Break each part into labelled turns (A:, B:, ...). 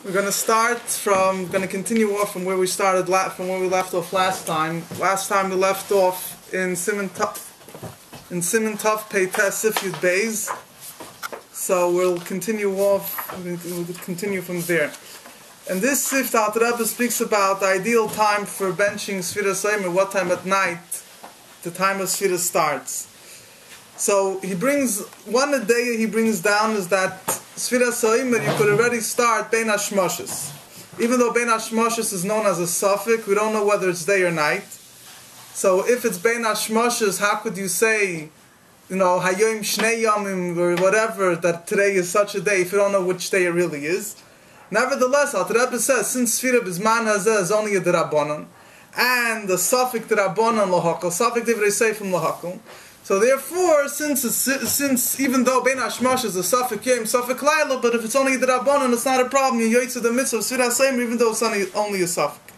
A: We're going to continue off from where we started, from where we left off last time. Last time we left off in Siman Tov Pei Tes Sif Yud Beis. So we'll continue from there. And this Sif, the Alter Rebbe speaks about the ideal time for benching Sefiras Haomer, what time at night the time of Sefiras starts. So he brings, one idea he brings down is that Sefiras Haomer you could already start Bein HaShmoshes. Even though Bein HaShmoshes is known as a suffix, we don't know whether it's day or night. So if it's Bein HaShmoshes, how could you say, Hayoim Shnei Yomim or whatever, that today is such a day if you don't know which day it really is? Nevertheless, Alter Rebbe says, since Sfira B'zman Hazeh is only a D'Rabbanan, and the suffix D'Rabbanan L'Hakol, suffix Divrei Seifim L'Hakol, so therefore, since even though Bein HaShmoshes is a suffix Yom, suffix Laila, but if it's only a D'Rabbanan, it's not a problem. You yoytze the mitzvah of Sefiras Haomer, even though it's only a suffix.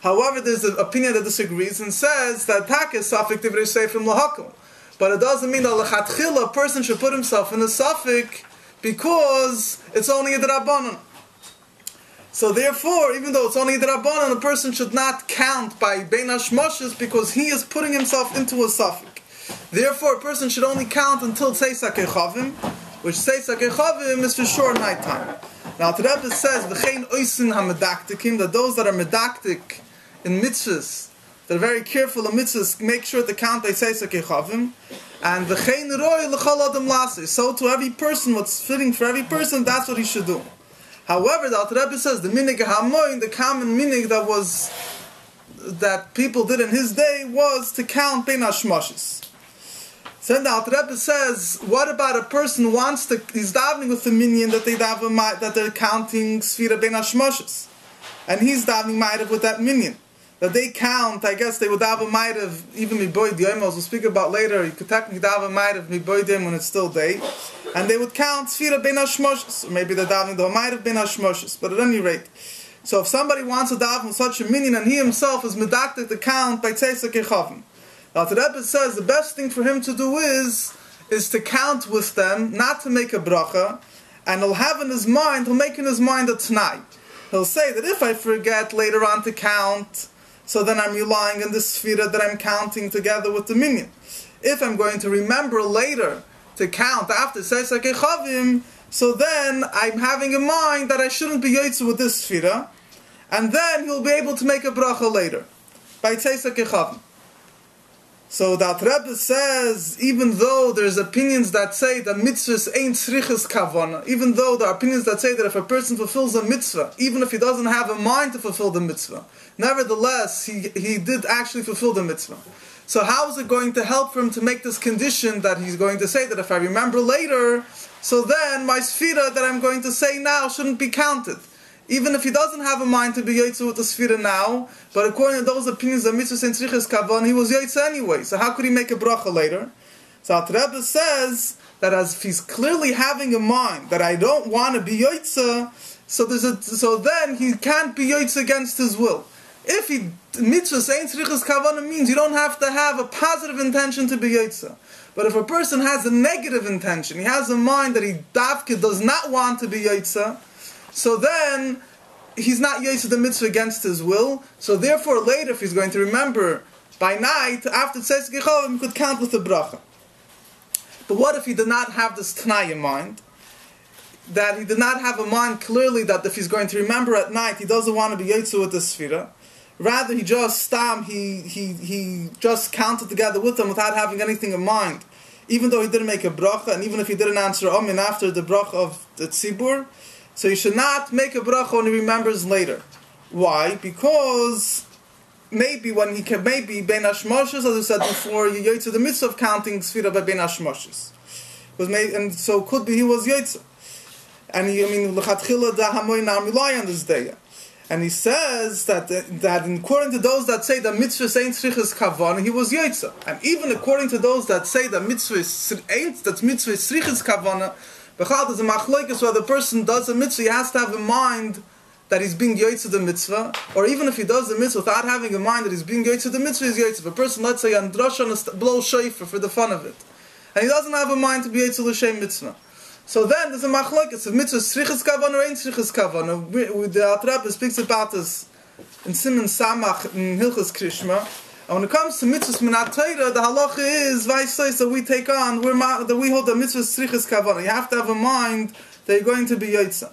A: However, there's an opinion that disagrees and says that Tak is suffix Divrei Seifim L'Hakol. But it doesn't mean that L'Chatchila a person should put himself in a suffix because it's only a D'Rabbanan. So therefore, even though it's only a D'Rabbanan, a person should not count by Bein HaShmoshes because he is putting himself into a suffix. Therefore, a person should only count until Tzeis HaKechavim, which Tzeis HaKechavim is for sure nighttime. Now, the Rebbe says, V'chein oisin ha-medaktikim, that those that are medaktik in mitzvahs, that are very careful in mitzvahs, make sure to count by Tzeis HaKechavim, and V'chein roi l'chol adam laseh. So to every person, what's fitting for every person, that's what he should do. However, the Alter Rebbe says, the minig ha-moin, the common minig that people did in his day was to count Bein HaShmoshes. So then the Alter Rebbe says, what about a person he's davening with the minyan that they're counting Sfira Bein HaShmoshes, and he's davening ma'ariv with that minyan that they count. I guess they would daven ma'ariv even miboy diyom, as we'll speak about later. You could technically daven ma'ariv miboy diyom when it's still day, and they would count Sfira Bein HaShmoshes, or maybe they're davening the ma'ariv Bein HaShmoshes. But at any rate, so if somebody wants to daven with such a minyan and he himself is medaktik to count by Tzeis HaKechavim, the Alter Rebbe says the best thing for him to do is to count with them, not to make a bracha, and he'll make in his mind a t'nai. He'll say that if I forget later on to count, so then I'm relying on the sfira that I'm counting together with the minyan. If I'm going to remember later to count after Tzeis HaKechavim, so then I'm having in mind that I shouldn't be yoytze with this sfira, and then he'll be able to make a bracha later by Tzeis HaKechavim. So the Alter Rebbe says, even though there's opinions that say that mitzvahs ain't tzrichas kavana, even though there are opinions that say that if a person fulfills a mitzvah, even if he doesn't have a mind to fulfill the mitzvah, nevertheless, he did actually fulfill the mitzvah. So how is it going to help for him to make this condition that he's going to say that if I remember later, so then my sfira that I'm going to say now shouldn't be counted? Even if he doesn't have a mind to be yoytze with the sfira now, but according to those opinions that mitzvah saint tzrichas kavan, he was yoytze anyway. So how could he make a bracha later? So Alter Rebbe says that as if he's clearly having a mind that I don't want to be yoytze, so then he can't be yoytze against his will. If mitzvah saint tzrichas kavan means you don't have to have a positive intention to be yoytze. But if a person has a negative intention, he has a mind that he davke does not want to be yoytze, so then he's not yoytze the mitzvah against his will. So therefore later, if he's going to remember by night, after Tzeis HaKechavim, he could count with the bracha. But what if he did not have this t'nai in mind? That he did not have a mind clearly that if he's going to remember at night, he doesn't want to be yoytze with the sfira. Rather, he just he just counted together with them without having anything in mind. Even though he didn't make a bracha, and even if he didn't answer Amen after the bracha of the tzibur, so he should not make a bracha when he remembers later. Why? Because maybe Bein HaShmoshes, as I said before, you yoytze the mitzvah of counting sfira by Bein HaShmoshes. And so it could be he was yoytze. And l'chatchila da hamoy na rely on this day. And he says that according to those that say that mitzvah ain't tzrichas kavan, he was yoytze. And even according to those that say that mitzvah is tzrichas kavan, B'chal there's a machlokes where the person does a mitzvah, he has to have in mind that he's being yoytze the mitzvah, or even if he does the mitzvah without having in mind that he's being yoytze the mitzvah, he's yoytze. If a person, let's say, on drasha blows shofar for the fun of it, and he doesn't have in mind to be yoytze l'shem mitzvah, So then there's a machlokes of mitzvah tzrichas kavanah or ain't tzrichas kavanah. The Alter Rebbe speaks about this in Siman Samach in Hilchos Krishma. And when it comes to mitzvahs minat Torah, the halacha is vice that we take on, that we hold the mitzvahs tzrichas kavanah. You have to have a mind that you're going to be yotza.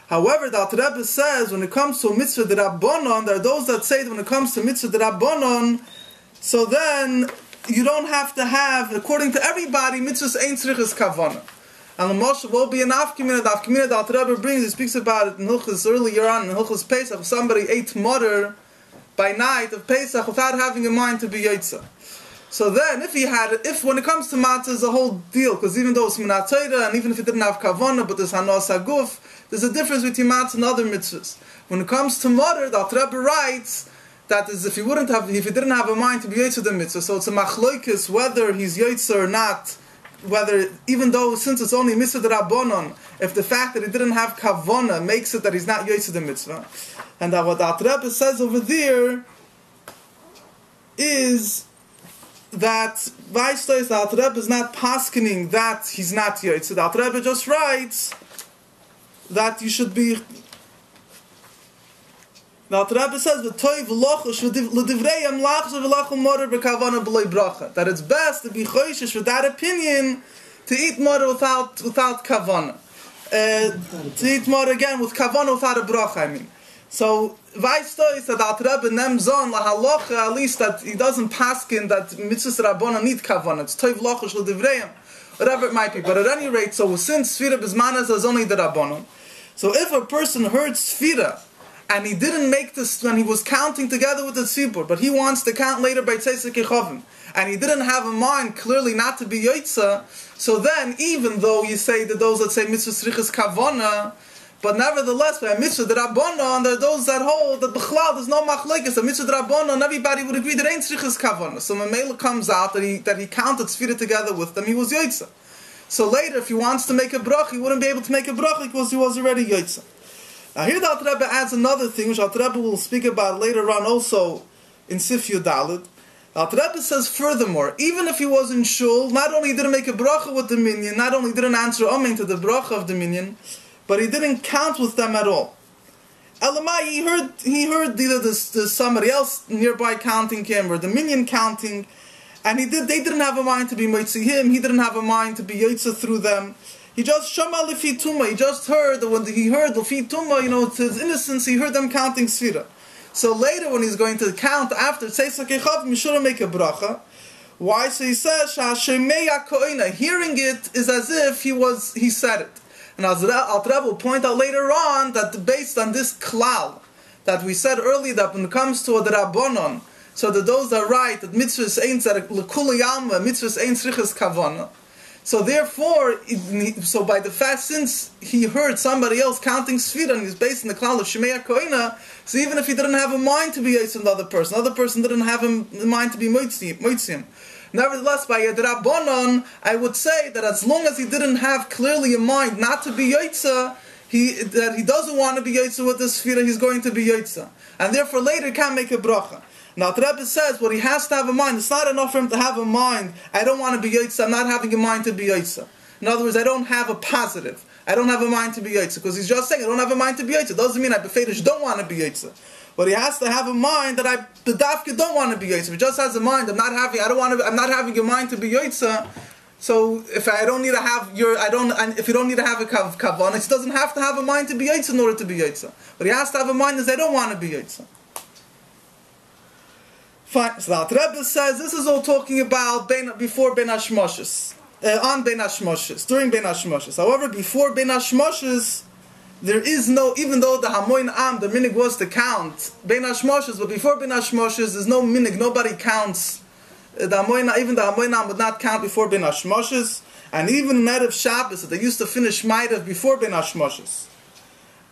A: However, the Alter Rebbe says when it comes to mitzvah d'Rabbanon, there are those that say that when it comes to mitzvah d'Rabbanon, so then you don't have to have, according to everybody, mitzvahs ain't tzrichas kavanah. And the Moshe will be an afkimina. The afkimina the Alter Rebbe brings, he speaks about it in Hilchos earlier on in Hilchos Pesach. If somebody ate mutter by night of Pesach without having a mind to be yotza. So then, if when it comes to matzah, it's a whole deal, because even though it's minat Torah, and even if it didn't have kavanah, but there's hanos haguf, there's a difference between matzah and other mitzvahs. When it comes to mutter, the Alter Rebbe writes that is if he didn't have a mind to be yotza the mitzvah, so it's a machlokes whether he's yotza or not. Whether, even though since it's only mitzvah d'Rabbanon, if the fact that he didn't have kavanah makes it that he's not yotza the mitzvah, and that what the Alter Rebbe says over there is that Vaishtais, the Alter Rebbe is not paskening that he's not yotza. The Alter Rebbe just writes that you should be. The Alter Rebbe says that it's best to be choishish with that opinion to eat more without kavanah. To eat more again with kavanah without a bracha, I mean. So, Vaishto is that Alter Rebbe nems on la halacha, at least that he doesn't paskin that mitzvahs rabbana need kavanah. It's toiv lochish l'divreyim, whatever it might be. But at any rate, so since Sfira Bismanas is only the rabbanon, so if a person heard Sfira, and he didn't make this when he was counting together with the tzibur, but he wants to count later by Tzeisek Yechovim, and he didn't have a mind clearly not to be yotza, so then even though you say that those that say mitzvah tzrichas kavana, but nevertheless by mitzvah d'Rabbanon, there are those that hold that b'chlal there's no machlekes. A mitzvah d'Rabbanon, everybody would agree there ain't tzrichas kavana. So Mamela comes out that he counted tzvira together with them, he was yotza. So later, if he wants to make a brach, he wouldn't be able to make a brach because he was already yotza. Now here the Alter Rebbe adds another thing, which Alter Rebbe will speak about later on also in Sif Yudalid. Alter Rebbe says furthermore, even if he was in shul, not only didn't make a bracha with the minyan, not only didn't answer amen to the bracha of the minyan, but he didn't count with them at all. Elamai, he heard either somebody else nearby counting him or the minyan counting, and they didn't have a mind to be moitzi him, he didn't have a mind to be yotza through them. He just shama lefi tuma. He just heard that when he heard lefi tuma, to his innocence, he heard them counting sfira. So later, when he's going to count after Tzeisek Yechovim, he shouldn't make a bracha. Why? So he says shashemei koina. Hearing it is as if he said it. And Alter Rebbe will point out later on that based on this klal that we said earlier, that when it comes to the Rabbanon, so that those that write that mitzvahs ain't l'kuli alma, mitzvahs ain't tzrichas kavana. So therefore, so by the fact, since he heard somebody else counting Sfira, and he's based in the klal of Shemei Koina, so even if he didn't have a mind to be Yosef the other person didn't have a mind to be Moitzim. Nevertheless, by Yedrabbanon, I would say that as long as he didn't have clearly a mind not to be Yotza, that he doesn't want to be Yotza with the Sfira, he's going to be Yotza. And therefore later he can't make a bracha. Now the Rebbe says, what he has to have a mind, it's not enough for him to have a mind, I don't want to be Yotza, I'm not having a mind to be Yotza. In other words, I don't have a positive. I don't have a mind to be Yotza. Because he's just saying, I don't have a mind to be Yotza. Doesn't mean I befedish don't want to be Yotza. But he has to have a mind that the dafka don't want to be Yotza. If he just has a mind, I'm not having a mind to be Yotza. So if you don't need to have a kavanah, he doesn't have to have a mind to be Yotza in order to be Yotza. But he has to have a mind that I don't want to be Yotza. Fine. So the Alter Rebbe says this is all talking about before Ben Hashmoshes, on Ben Hashmoshes, during Ben Hashmoshes. However, before Ben Hashmoshes, there is no, even though the Hamoin Am, the minig was to count Ben Hashmoshes, but before Ben Hashmoshes, there's no minig, nobody counts. Even the Hamoin Am would not count before Ben Hashmoshes, and even night of Shabbos, they used to finish Ma'arev before Ben Hashmoshes.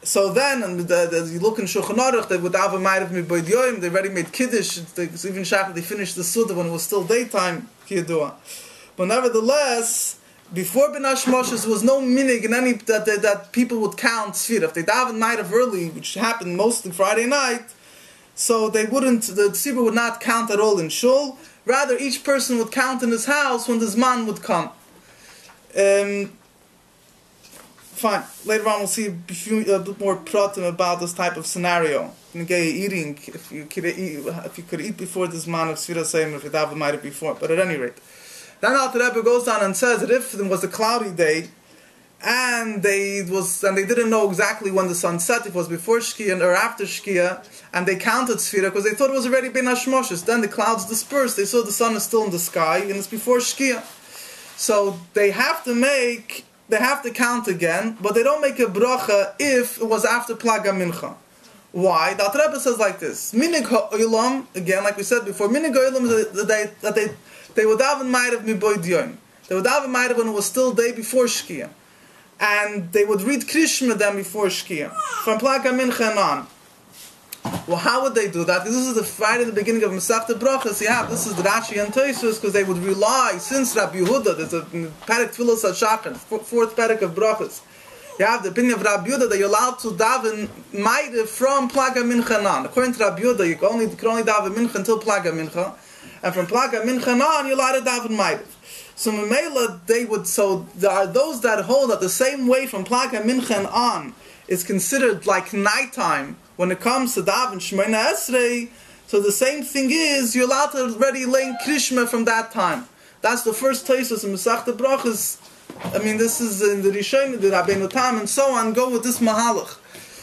A: So then, and you look in Shulchan Aruch, they would have a Ma'arev Miboid Yoim, they already made Kiddush, even Shabbos, they finished the Suda when it was still daytime, Kiyadua. But nevertheless, before Ben Hashmoshes, there was no minig in any that people would count Sfira. If they davened Ma'arev early, which happened mostly Friday night, so the Tzibur would not count at all in Shul. Rather, each person would count in his house when the Zman would come. Fine. Later on, we'll see a bit more pratim about this type of scenario. Eating, if you could eat before this man of Sefiras Haomer, if you daven might have before. But at any rate, then Alter Rebbe goes on and says that if it was a cloudy day, and they didn't know exactly when the sun set, if it was before Shkia or after Shkia, and they counted Sfira because they thought it was already Ben Hashmoshes. Then the clouds dispersed. They saw the sun is still in the sky, and it's before Shkia. So they have to count again, but they don't make a bracha if it was after Plaga Mincha. Why? The Alter Rebbe says like this: Minig ha'olam, again, like we said before, Minig ha'olam is that they would daven ma'ariv miboid yom. They would daven ma'ariv when it was still day before Shkia, and they would read Krishma then before Shkia from Plaga Mincha and on. Well, how would they do that? This is right at the beginning of Masechta Brachos. This is the Rashi and Tosfos, because they would rely, since Rabbi Yehuda, there's a Perek Tfilos HaShachar, fourth Perek of Brachos. You have the opinion of Rabbi Yehuda that you're allowed to daven Ma'ariv from Plaga Mincha on. According to Rabbi Yehuda, you can only daven Mincha until Plaga Mincha, and from Plaga Mincha on, you're allowed to daven Ma'ariv. So Memela, there are those that hold that the same way from Plaga Mincha on is considered like nighttime when it comes to daven Shemona Esrei. So the same thing is, you're allowed to already lay Krishma from that time. That's the first Tosfos in Masechta Brachos. I mean, this is in the Rishonim, the Rabbeinu Tam, and so on, go with this Mahalach.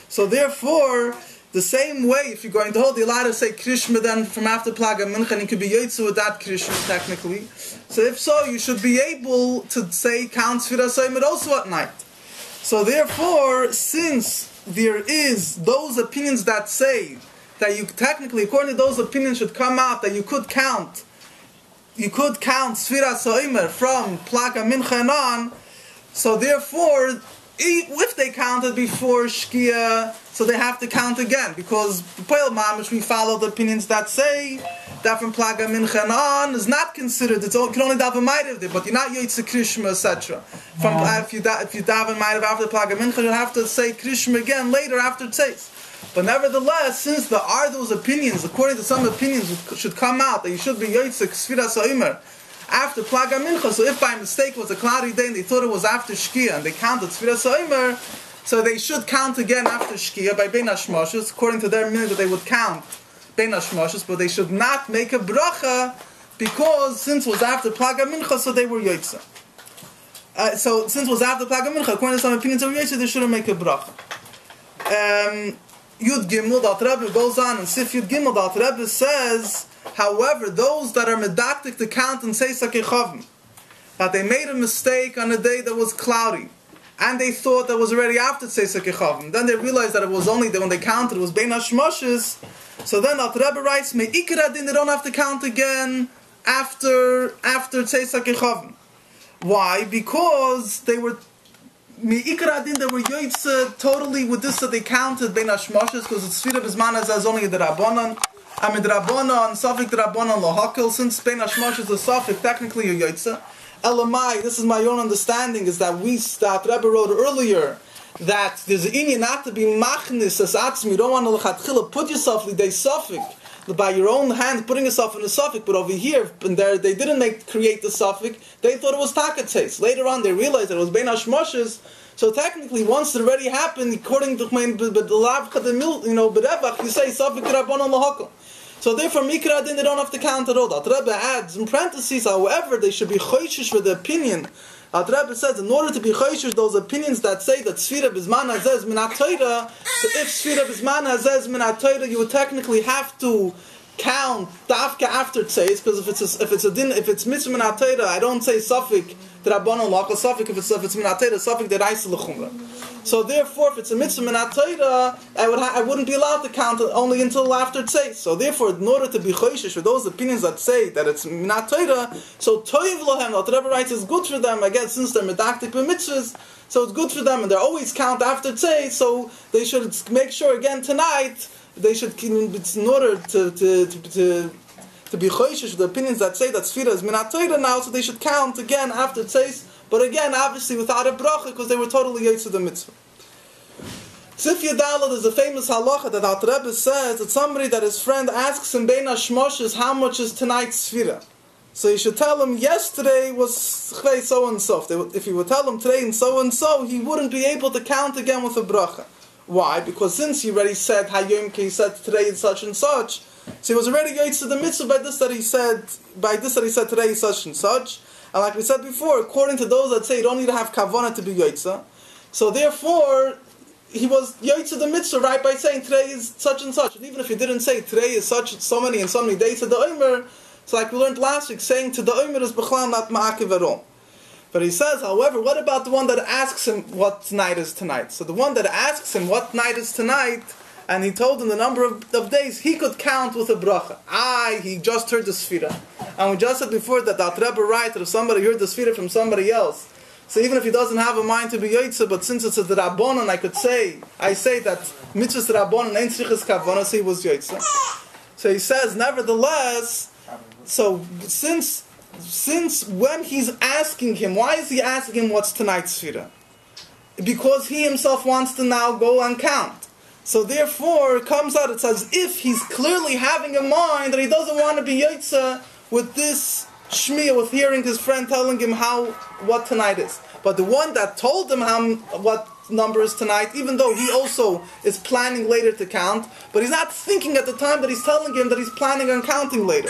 A: So therefore, the same way, if you're going to hold, you're allowed to say Krishma then from after Plaga Mincha, and you could be Yotze with that Krishma technically. So if so, you should be able to say count Sefiras Haomer also at night. So therefore, since there is those opinions that say that you technically, according to those opinions, should come out that you could count Sefiras Haomer from Plaga Mincha and on. So therefore, if they counted before Shkia, so they have to count again, because Poel Mamish, we follow the opinions that say that from Plaga Mincha and on is not considered. You can only daven Ma'ariv there, but you're not Yotze Krishma, etc. If you daven Ma'ariv after Plaga Mincha, you'll have to say Krishma again later after Tzeis. But nevertheless, since there are those opinions, according to some opinions, should come out that you should be Yotze Sefiras Haomer after Plaga Mincha. So if by mistake it was a cloudy day and they thought it was after Shkia and they counted Sefiras Haomer, so they should count again after Shkia by Ben Hashmoshes, according to their minute that they would count Ben Hashmoshes, but they should not make a bracha because since it was after Plaga Mincha, so they were Yotze. So since it was after Plaga Mincha, according to some opinions of Yotze, they shouldn't make a bracha. Yud Gimel, the Alter Rebbe goes on, and Sif Yud Gimel, the Alter Rebbe says, however, those that are medactic to count and say Sakechavim, that they made a mistake on a day that was cloudy, and they thought that was already after Tzeis HaKechavim. Then they realized that it was only when they counted, it was Ben Hashmoshes. So then Alter Rebbe writes, Me'ikar Adin, they don't have to count again after Tzeis HaKechavim. Why? Because they were Me'ikar Adin, they were Yotze totally with this that they counted Ben Hashmoshes, because it's Sfira B'zman as only the Rabbanon. I mean the Rabbanon, Safik the Rabbanon Lohakil, since Ben Hashmoshes is Safik, technically you're Yotze. Elamai, this is my own understanding, is that that Rebbe wrote earlier that there's an inyan not to be machnis as atzmi. You don't want to lechatchila put yourself lidei safik by your own hand, putting yourself in a safik. But over here, and there they didn't create the safik. They thought it was takatzeis. Later on, they realized that it was ben hashmoshes. So technically, once it already happened, according to you say safik rabbanon lahakel. So therefore, Mikra Adin, they don't have to count at all. The Rebbe adds, in parentheses, however, they should be choishish with the opinion. The Rebbe says, in order to be choishish, those opinions that say that Sfira B'zman Hazeh is Minat Torah, so if Sfira B'zman Hazeh is Minat Torah, you would technically have to count Dafka after Tzeis, because if it's Mitzvah Minat Torah, I don't say Safik, the Rabbanon Lachal Safik, if it's Minat Torah, Safik, the Reis L'chumra. So therefore, if it's a mitzvah minat Torah, I wouldn't be allowed to count it only until after Tzeis. So therefore, in order to be choishish for those opinions that say that it's minat Torah, so toiv lohem, whatever writes is good for them. I guess since they're medactic b'mitzvahs, so it's good for them, and they always count after Tzeis. So they should make sure again tonight they should, in order to be choishish for the opinions that say that Sfira is minat Torah now, so they should count again after Tzeis. But again, obviously without a bracha, because they were totally yotze the mitzvah. Sif Yadala, there's a famous halacha that Alter Rebbe says that somebody that his friend asks him Ben Hashmoshes, how much is tonight's Sfira? So you should tell him yesterday was so and so. If you would tell him today and so, he wouldn't be able to count again with a bracha. Why? Because since he already said Hayom Ki, he said today is such and such, so he was already yotze to the mitzvah by this that he said today is such and such. And like we said before, according to those that say you don't need to have kavanah to be yotze, so therefore he was yotze to the mitzvah right by saying today is such and such. And even if he didn't say today is such so many and so many days to the Omer, so like we learned last week, saying to the Omer is b'chlal not ma'akiv at all. But he says, however, what about the one that asks him what night is tonight? So the one that asks him what night is tonight, and he told him the number of days, he could count with a bracha. He just heard the Sefira. And we just said before that the Rebbe writes that if somebody heard the Sefira from somebody else, so even if he doesn't have a mind to be yotze, but since it's a Rabbanon, I say that mitzvahs Rabbanon ain't tzrichas kavanah, so he was yotze. So he says, nevertheless, so since when he's asking him, why is he asking him what's tonight's Sefira? Because he himself wants to now go and count. So therefore, it comes out, it's as if he's clearly having in mind that he doesn't want to be yotze with this shmiya, with hearing his friend telling him what tonight is. But the one that told him what number is tonight, even though he also is planning later to count, but he's not thinking at the time that he's telling him that he's planning on counting later.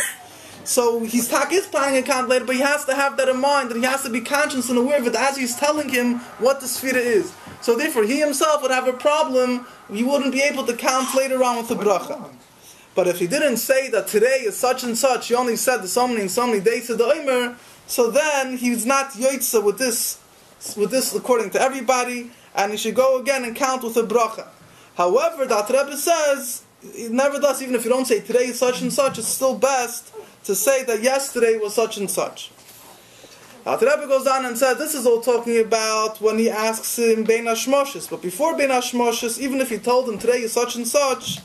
A: So he's planning on count later, but he has to have that in mind, that he has to be conscious and aware of it as he's telling him what the Sefira is. So therefore, he himself would have a problem. He wouldn't be able to count later on with the bracha. But if he didn't say that today is such and such, he only said so many and so many days to the Omer, so then he's not yotze with this according to everybody, and he should go again and count with a bracha. However, the Rebbe says, nevertheless, even if you don't say today is such and such, it's still best to say that yesterday was such and such. The Rebbe goes on and says, this is all talking about when he asks him Bein Hashmoshes. But before Bein Hashmoshes, even if he told him today is such and such,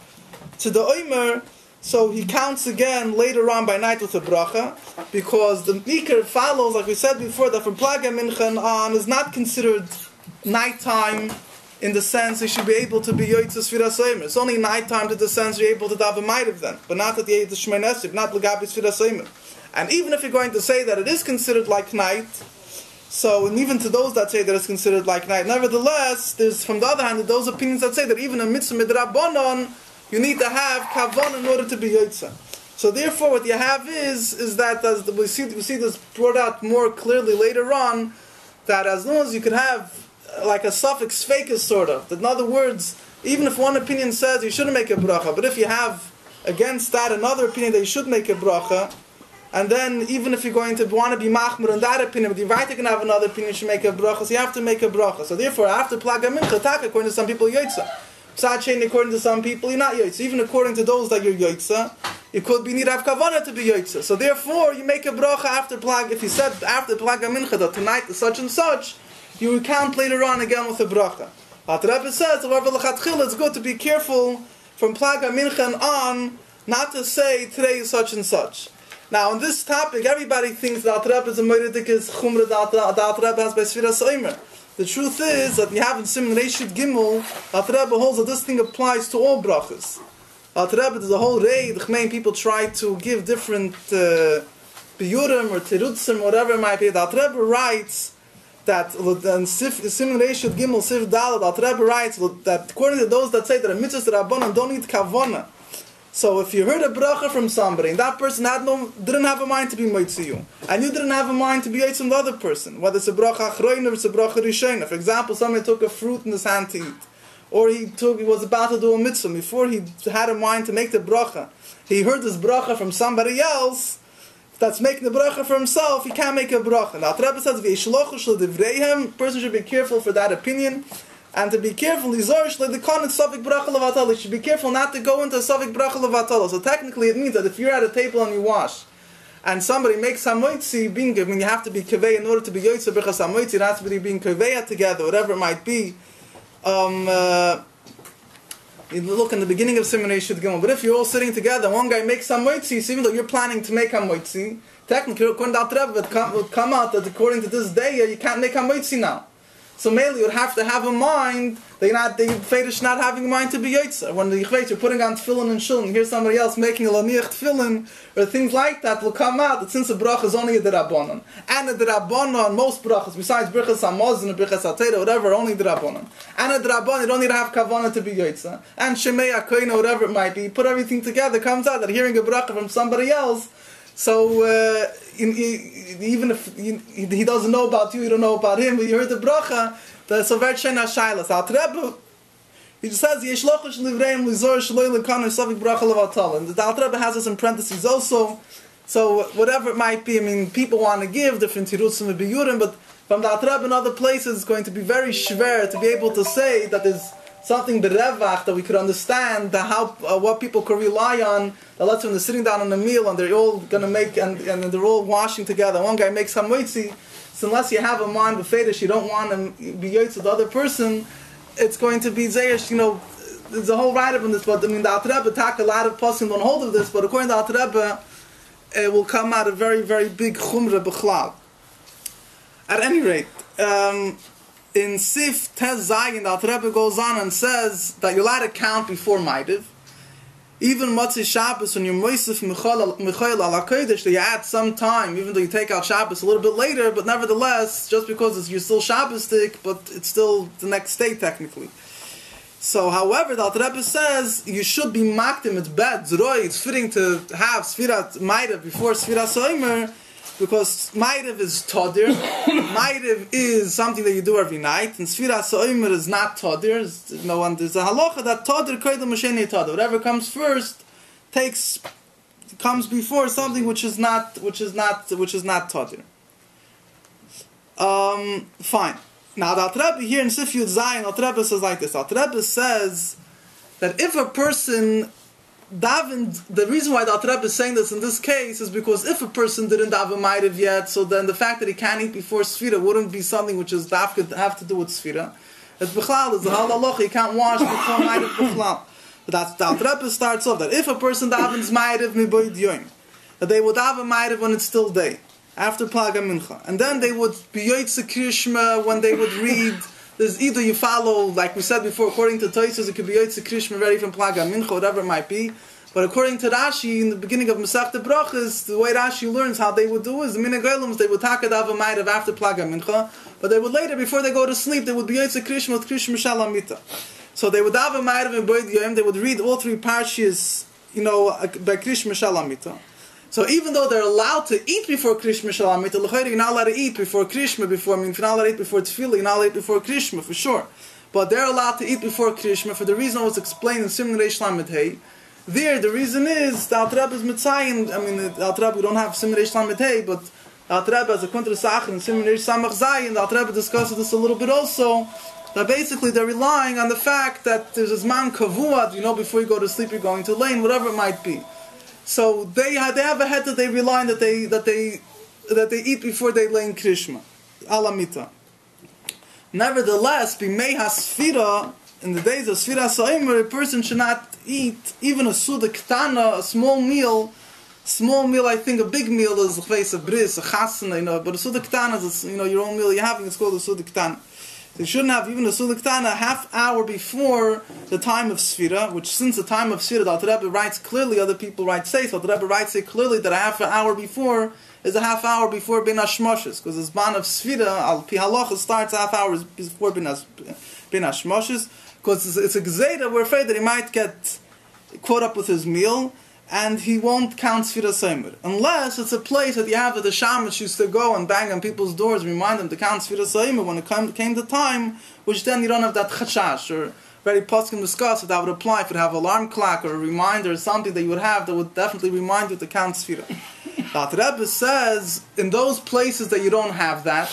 A: to the Omer, so he counts again later on by night with a bracha, because the Mikr follows, like we said before, that from Plaga Mincha on is not considered nighttime in the sense he should be able to be yotze Sefiras Haomer. It's only nighttime to the sense you're able to daven ma'ariv then, but not at the age of Shemay Nesrik, not L'gabi Sefiras Haomer. And even if you're going to say that it is considered like night, so, and even to those that say that it's considered like night, nevertheless, there's, from the other hand, those opinions that say that even a mitzvah midrabanon, you need to have kavan in order to be yotze. So therefore, what you have is that, as we see this brought out more clearly later on, that as long as you could have like a suffix fakis sort of, that in other words, even if one opinion says you shouldn't make a bracha, but if you have against that another opinion that you should make a bracha, and then even if you're going to want to be machmer in that opinion, but you're right, you can have another opinion you should make a bracha, so you have to make a bracha. So therefore, after plaga mincha, according to some people, yotze. Psat according to some people, you're not yotze. Even according to those that you're yotze, it could be need to have kavanah to be yotze. So therefore, you make a bracha after plaga. If you said after plaga mincha that tonight is such and such, you recount later on again with a bracha. But the Rebbe says, however, l'chatchila, it's good to be careful from plaga mincha and on, not to say today is such and such. Now, on this topic, everybody thinks that the Rebbe is a moeridikis chumra that the Rebbe has by Sefiras Haomer. The truth is that we have in Siman Reishit Gimel, that the Rebbe holds that this thing applies to all brachas. That the Rebbe, there's a whole raid, the Chmein people try to give different biyurim or terutzim, whatever it might be. That the Rebbe writes that in Siman Reishit Gimel, Sif Dalad, that the Rebbe writes that according to those that say that a mitzvah rabbanon don't need kavanah. So if you heard a bracha from somebody, and that person didn't have a mind to be moitzi you, and you didn't have a mind to be yotze from the other person, whether it's a bracha achroin or it's a bracha rishona. For example, somebody took a fruit in his hand to eat, or he was about to do a mitzvah, before he had a mind to make the bracha, he heard this bracha from somebody else that's making the bracha for himself, he can't make a bracha. Now the Rebbe says, a person should be careful for that opinion, and to be careful, you should be careful not to go into a safek bracha levatala. So technically it means that if you're at a table and you wash, and somebody makes hamoitzi, you have to be kaveh in order to be yotze b'chas hamoitzi, it has to be being kaveh together, whatever it might be. You look in the beginning of Siman Reishit Gimel, but if you're all sitting together, one guy makes hamoitzi, so even though you're planning to make hamoitzi, technically according to the Rebbe, it would come out that according to this day, you can't make hamoitzi now. So mainly you would have to have a mind that the Fedish not having a mind to be Yotzer. When the Yechveit, you're putting on tefillin and shul, and here's somebody else making a laniach tefillin, or things like that will come out that since the bracha is only a derabanan. And a derabanan, most brachas, besides brichas hamazon and brichas hatera, whatever, only derabanan. And a derabanan, you don't need to have kavanah to be Yotzer. And shemei akoina, whatever it might be, you put everything together, comes out that hearing a bracha from somebody else, so even if he doesn't know about you, you don't know about him, but you heard the bracha, that's a very shena shaylas. Al Rebbe, he just says yeshlochish livreim lizor shloi lekanu savik bracha levatal. And the Al Rebbe has this in parentheses also. So whatever it might be, I mean, people want to give different tirutzim and biyurim, but from the Al Rebbe and other places, it's going to be very schwer to be able to say that there's something berevach that we could understand how what people could rely on. That let's say when they're sitting down on a meal and they're all going to make and they're all washing together. One guy makes hamoitzi. So unless you have a mind with fetish, you don't want to be yotz with the other person. It's going to be zayish. There's a whole write up on this. But I mean, the Alter Rebbe talk a lot of poskim don't hold of this. But according to the Alter Rebbe, it will come out a very very big chumrah b'chlal. At any rate. In Sif Tez Zayin, the Alter Rebbe goes on and says that you're allowed to count before Maidiv. Even Motzei Shabbos, when you're Moisef Michoel Al HaKodesh, that you add some time, even though you take out Shabbos a little bit later, but nevertheless, just because you're still Shabbosdik, but it's still the next day technically. So, however, the Alter Rebbe says you should be makdim, it's bad, zroy, it's fitting to have Sefiras Maidiv before Sefiras Haomer, because Maidiv is Todir. Maidiv is something that you do every night, and Sefiras Haomer is not Todir. There's a halacha that Todir koydem masheni Todir. Whatever comes first comes before something which is not Todir. Fine. Now the Alter Rebbe here in Sif Yud Zayin, Alter Rebbe says like this. Alter Rebbe says that if a person davened, the reason why the Alter Rebbe is saying this in this case is because if a person didn't daven Maidiv yet, so then the fact that he can't eat before Sfira wouldn't be something which is have to do with Sfira. It's B'chlal, it's the halacha, he can't wash before Maidiv B'chlal. But that's the Alter Rebbe starts off that if a person davens Maidiv miboid yoim, that they would daven Maidiv when it's still day, after Plaga Mincha, and then they would be Yoitze Krishma when they would read. There's either you follow, like we said before, according to Toysos, it could be Yoitze Krishma ready from Plaga Mincha, whatever it might be. But according to Rashi, in the beginning of Masechta Brachas, the way Rashi learns how they would do is the Minhag Olam, they would take a davar Maidiv after Plaga Mincha, but they would later, before they go to sleep, they would be Yoitze Krishma with Krishma Shalamita. So they would davar Maidiv and Boyd Yom, they would read all three parshas, by Krishma Shalamita. So even though they're allowed to eat before Krishma Shalamita, you're not allowed to eat before Krishma, if you're not allowed to eat before Tefillah, you're not allowed to eat before Krishma, for sure. But they're allowed to eat before Krishma for the reason I was explained in Simon Reish Lamed Hey. There, the reason is, the Alter Rebbe is Mitzayin, the Alter Rebbe, we don't have Simon Reish Lamed Hey, but the Alter Rebbe has a kontra Sacher in Simon Reish Samach Zayin, the Alter Rebbe discusses this a little bit also, that basically they're relying on the fact that there's a Zman Kavuad, before you go to sleep you're going to lane, whatever it might be. So they have a head that they rely on that they eat before they lay in Krishma, Alamita. Nevertheless, b'mei hasfira, in the days of Sefiras Haomer, a person should not eat even a suda ketana, a small meal. I think a big meal is a face of bris, a chasana, but a suda ketana is your own meal you're having. It's called a suda ketana. So you shouldn't have even a suda ketana a half hour before the time of Sfira, which since the time of Sfira, the Alter Rebbe writes clearly, other people so the Alter Rebbe writes it clearly that a half an hour before is a half hour before Ben Hashmoshes, because the Zman of Sfira, Al Pi Halacha, starts a half hour before Ben Hashmoshes, because it's a Gzeira, we're afraid that he might get caught up with his meal, and he won't count Sefiras Haomer. Unless it's a place that you have that the Shamash used to go and bang on people's doors, remind them to count Sefiras Haomer when it came the time, which then you don't have that chashash, or very poskim discuss that would apply if you have an alarm clock or a reminder or something that you would have that would definitely remind you to count Sfira. The Alter Rebbe says, in those places that you don't have that,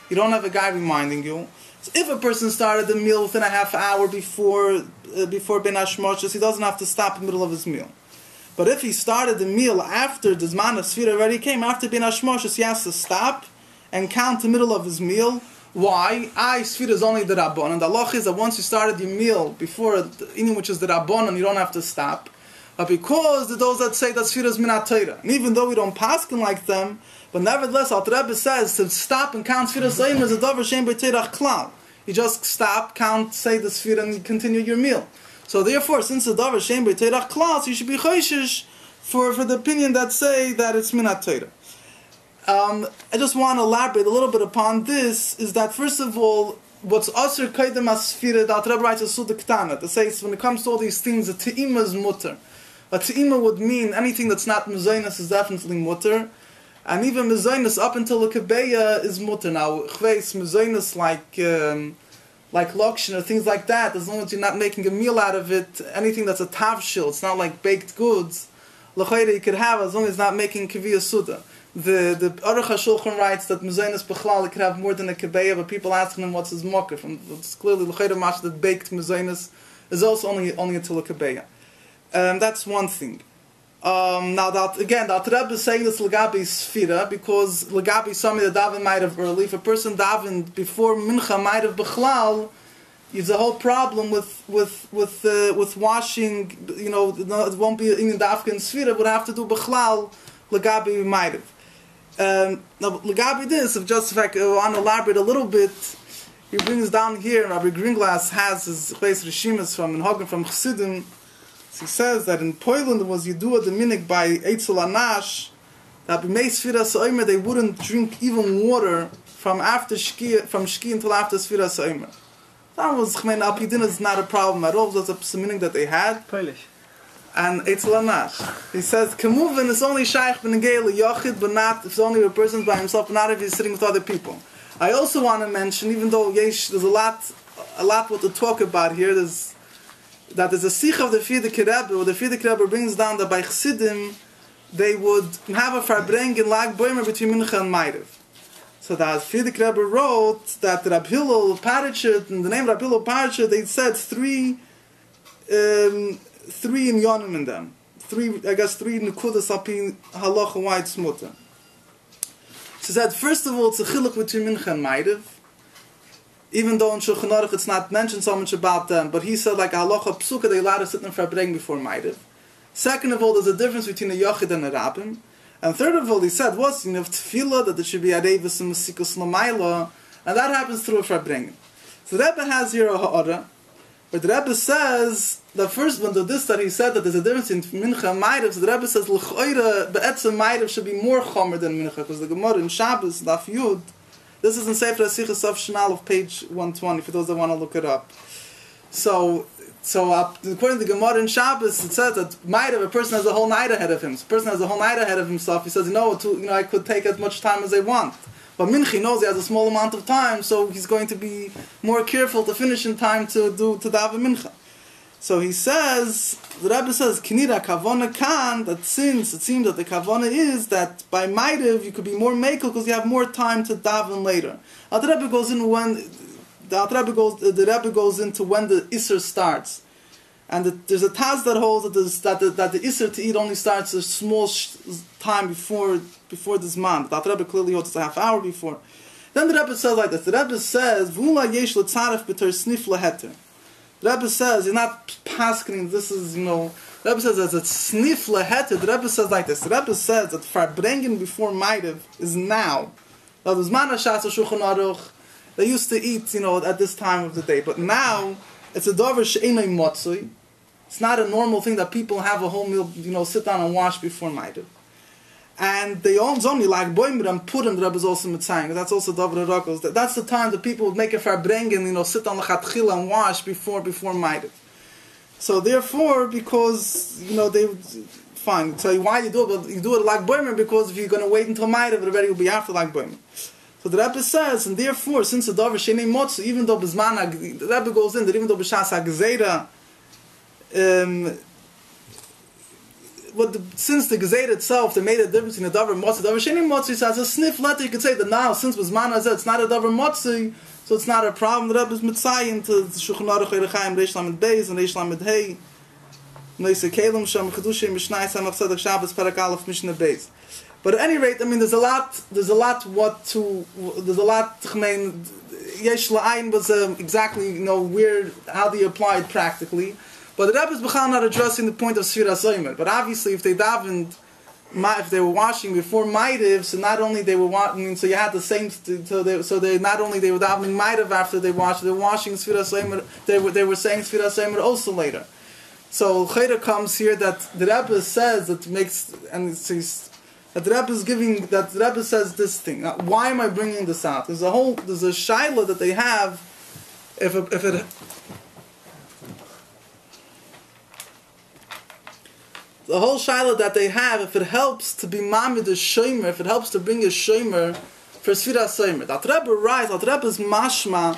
A: you don't have a guy reminding you, so if a person started the meal within a half hour before Ben Hashmoshes, he doesn't have to stop in the middle of his meal. But if he started the meal after the Zman of Sfira already came, after Ben Hashmoshes, he has to stop and count the middle of his meal. Why? Sfira is only the Rabban. And the halach is that once you started your meal before eating, which is the Rabban, you don't have to stop. But because those that say that Sfira is Minat Torah, and even though we don't paskin like them, but nevertheless, Alter Rebbe says to stop and count Sefiras Haomer is a davar shein b'Torah klal. you just stop, count, say the Sfira, and you continue your meal. So therefore, since the Davar Shem B'Teirach Klas, you should be Choishish for the opinion that say that it's Minat Torah. I just want to elaborate a little bit upon this, is that first of all, what's Asr Kaidem Asfira, the Alter Rebbe writes a Suda Ktana, that says when it comes to all these things, a Te'ima is mutter. A Te'ima would mean anything that's not Mezainas is definitely mutter, and even Mezainas up until the Kabeya is mutter. Now, Chveis, Mezainas like Lokshin or things like that, as long as you're not making a meal out of it, anything that's a Tavshil, it's not like baked goods, L'chayre you could have as long as it's not making Kaviyah Suda. The Aruch HaShulchan writes that Mezainas Bechlal could have more than a Kabeya, but people asking him what's his mocker. It's clearly L'chayre Mash that baked Mezainas is also only until a Kabeya. That's one thing. Now that again, the Alter Rebbe is saying this Lagabi Sfira because Lagabi somebody that daven might have early. If a person davened before Mincha might have Bechlal, there's a whole problem with washing. You know, it won't be in Dafka and Sfira. It would have to do Bechlal Lagabi might have. Now Lagabi this, if just if I want to elaborate a little bit, he brings down here. Rabbi Greenglass has his place Rishimas from Menhogim from Chassidim. He says that in Poland there was Yidua the Minik by Eitzel Anash that b'mei Sefiras Haomer they wouldn't drink even water from Shki until after Sefiras Haomer. That was Alpidin is not a problem at all. That's a meaning that they had.
B: Polish.
A: And Eitzel Anash. He says Kemuvin is only Shaykh Benegei Yochid, but not if it's only a person by himself, but not if he's sitting with other people. I also want to mention, even though there's a lot what to talk about here. There's a sikh of the Frierdiker Rebbe, where the Frierdiker Rebbe brings down that by Chassidim, they would have a farbreng in Lag Boimer between Mincha and Ma'ariv. So the Frierdiker Rebbe wrote that Rab Hillel Parachet, in the name Rab Hillel Parachet, they said three in Yonim in them. Three Nekudas Alpi Halacha why it's mutter. She said, first of all, it's a chiluk between Mincha and Ma'ariv. Even though in Shulchan Aruch it's not mentioned so much about them, but he said like a halacha psuka they allowed to sit in farbreng before Ma'ariv. Second of all, there's a difference between a Yochid and a Rabbim. And third of all, he said was tefillah that there should be arevis and mesikus l'mayla, and that happens through a farbreng. So the Rebbe has here a ha'ara, but the Rebbe says the first one, that he said that there's a difference in Mincha and Ma'ariv. So the Rebbe says l'choira be'etzem Ma'ariv should be more chomer than Mincha, because the Gemara in Shabbos Daf Yud. This is in Sefiras Haomer of page 120, for those that want to look it up. So according to the Gemara in Shabbos, it says that a person has a whole night ahead of him. So a person has a whole night ahead of himself. He says, I could take as much time as I want. But Minchi knows he has a small amount of time, so he's going to be more careful to finish in time to daven Mincha. So he says, the Rebbe says, Kinira Kavona Kan, that since it seems that the Kavona is that by Ma'ariv you could be more makel because you have more time to daven later. The Rebbe goes in when the Rebbe goes into when the Isser starts, and there's a Taz that holds that the Isser to eat only starts a small time before this month. The Rebbe clearly holds it's a half hour before. Then the Rebbe says like this. The Rebbe says, "V'ula yesh l'tzaref b'ter snif leheter." The Rebbe says, you're not pasking, this is, the Rebbe says as a snif leheter. The Rebbe says like this. The Rebbe says that farbrengen before Ma'ariv is now. That was mana shas Shulchan Aruch. They used to eat, at this time of the day. But now, it's a davar she'enei motzui. It's not a normal thing that people have a whole meal, sit down and wash before Ma'ariv. And they only like boimer and purim. The Rebbe is also mitzaying. That's also davar rakos. That's the time that people would make a farbrengen, sit on the chatchila and wash before Ma'ariv. So therefore, because they fine. So why you do it? But you do it like boimer because if you're going to wait until Ma'ariv, it already will be after like boimer. So the Rebbe says, and therefore, since the davar shenei motzu, even though b'zman, the Rebbe goes in that even though b'shas ha'gezeira, since the Gezeit itself, they made a difference in the davar motzi. Davar sheni motzi, so as a sniff letter, you could say that now, since Bizman Hazeh, it's not a davar motzi, so it's not a problem. The Rebbe is mitzayin to Shulchan Aruch Erechaim, Reish Lamed Beis, and Reish Lamed Hey, Neise Kelim, Shem Chedushim, Mishnai, Samach Tzedek Shabbos, Perek Aleph, Mishnah Beis. But at any rate, there's a lot, Yesh La'ayin was exactly, how they apply it practically. But the Rebbe is not addressing the point of Sefiras Haomer. But obviously, if they davened if they were washing before Maitiv, so not only they were washing, so you had the same, so they not only they were davening Maitiv after they washed, they were washing Sefiras Haomer, they were saying Sefiras Haomer also later. So Chayda comes here that the Rebbe says that makes, and it says that the Rebbe is giving, that the Rebbe says this thing. Now, why am I bringing this out? There's a shaila that they have, if it the whole shaila that they have, if it helps to be mamid a shomer, if it helps to bring a shomer for Sefiras Haomer. That Rebbe writes, that Rebbe is mashma,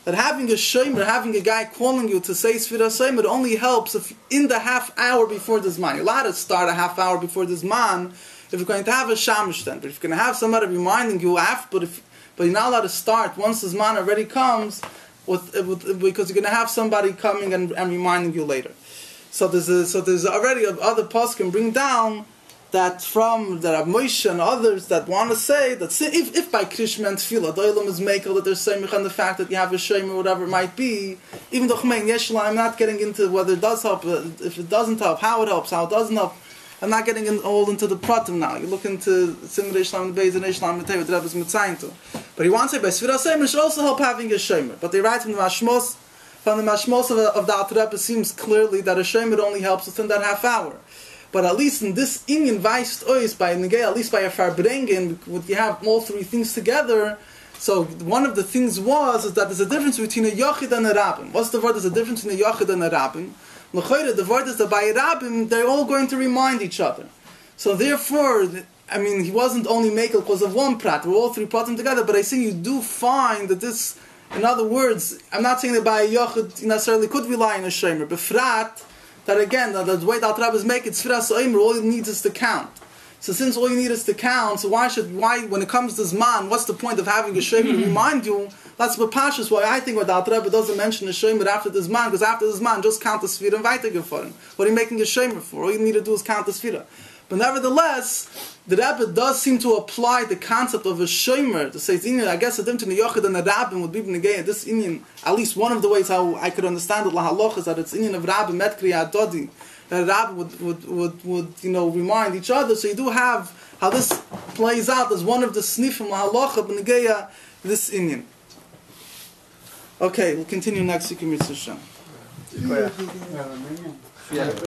A: that having a shomer, having a guy calling you to say Sefiras Haomer, it only helps if in the half hour before this man. You're allowed to start a half hour before this man if you're going to have a shamish then. But if you're going to have somebody reminding you after, but you're not allowed to start once this man already comes, because you're going to have somebody coming and reminding you later. So there's already other poskim bring down that from the Rav Moshe and others that want to say that if by Krishma and Tefillah the Olam is makel, that there's semich on the fact that you have a shomer or whatever it might be, even though I'm not getting into whether it does help, if it doesn't help, how it helps, how it doesn't help. I'm not getting all into the pratim now. You look into Simon Ishlam the Beis and Ishlam the Tei, what the Rebbe is mitzayin to. But he wants to say by Sefiras Haomer should also help having a shomer. But they write from the Mashmos. From the mashmos of the Alter Rebbe, it seems clearly that a shomer only helps within that half hour. But at least in this inyan weist ois by negay, at least by a farbrengen, you have all three things together. So one of the things is that there's a difference between a yochid and a rabbin. What's the word? There's a difference between a yochid and a rabbin. The word is that by a rabbin they're all going to remind each other. So therefore, I mean, he wasn't only makel because of one prat. We're all three pratim together. But I think you do find that this. In other words, I'm not saying that by a yochid you necessarily could rely on a shomer. Befrat, that again, the way the Alter Rebbe is making Sefiras Haomer, all you need is to count. So since all you need is to count, so why when it comes to Zman, what's the point of having a shomer to remind you? That's B'Pashas why I think what the Alter Rebbe doesn't mention a shomer after the Zman, because after the Zman, just count the Sefira and weitergefahren. What are you making a shomer for? All you need to do is count the Sefira. But nevertheless, the Rebbe does seem to apply the concept of a shomer to say, I guess the difference between a yochid and a rabbin would be negay. This inyan, at least one of the ways how I could understand it, lahaloch, is that it's inyan of rabbin met kriya dodi. That a rabbin would remind each other. So you do have how this plays out as one of the snifim lahaloch of negay this inyan. Okay, we'll continue next week in Mitzvah.